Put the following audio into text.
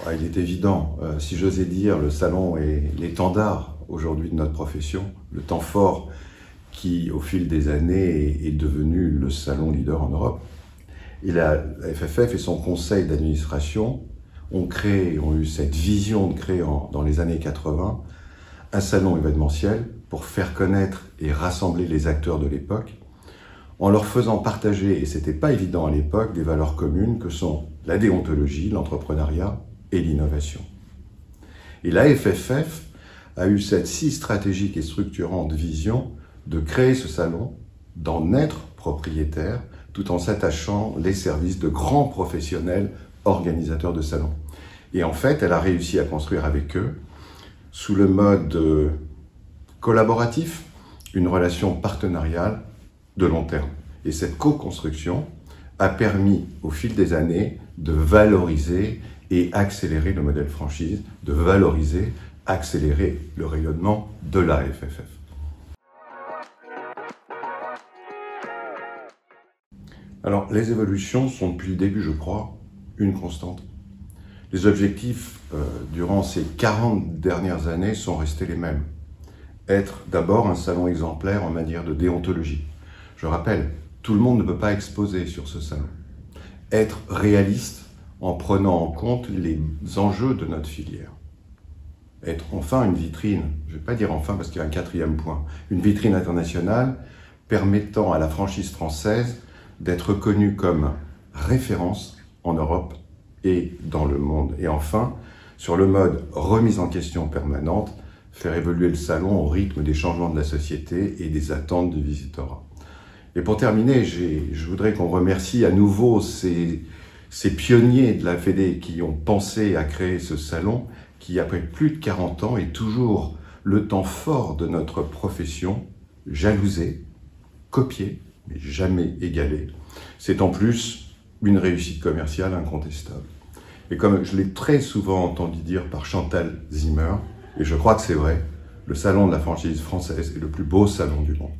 Il est évident, si j'osais dire, le salon est l'étendard aujourd'hui de notre profession, le temps fort qui, au fil des années, est devenu le salon leader en Europe. Et la FFF et son conseil d'administration ont eu cette vision de créer dans les années 80 un salon événementiel pour faire connaître et rassembler les acteurs de l'époque en leur faisant partager, et c'était pas évident à l'époque, des valeurs communes que sont la déontologie, l'entrepreneuriat et l'innovation. Et la FFF a eu cette si stratégique et structurante vision de créer ce salon, d'en être propriétaire, tout en s'attachant les services de grands professionnels organisateurs de salons. Et en fait, elle a réussi à construire avec eux, sous le mode collaboratif, une relation partenariale de long terme. Et cette co-construction a permis, au fil des années, de valoriser et accélérer le modèle franchise, de valoriser, accélérer le rayonnement de la FFF. Alors, les évolutions sont depuis le début, je crois, une constante. Les objectifs durant ces 40 dernières années sont restés les mêmes. Être d'abord un salon exemplaire en matière de déontologie. Je rappelle, tout le monde ne peut pas exposer sur ce salon. Être réaliste en prenant en compte les enjeux de notre filière. Être enfin une vitrine, je ne vais pas dire enfin parce qu'il y a un quatrième point, une vitrine internationale permettant à la franchise française d'être reconnue comme référence en Europe et dans le monde. Et enfin, sur le mode remise en question permanente, faire évoluer le salon au rythme des changements de la société et des attentes du visitorat. Et pour terminer, je voudrais qu'on remercie à nouveau ces pionniers de la Fédé qui ont pensé à créer ce salon, qui après plus de 40 ans est toujours le temps fort de notre profession, jalousé, copié, mais jamais égalé. C'est en plus une réussite commerciale incontestable. Et comme je l'ai très souvent entendu dire par Chantal Zimmer, et je crois que c'est vrai, le salon de la franchise française est le plus beau salon du monde.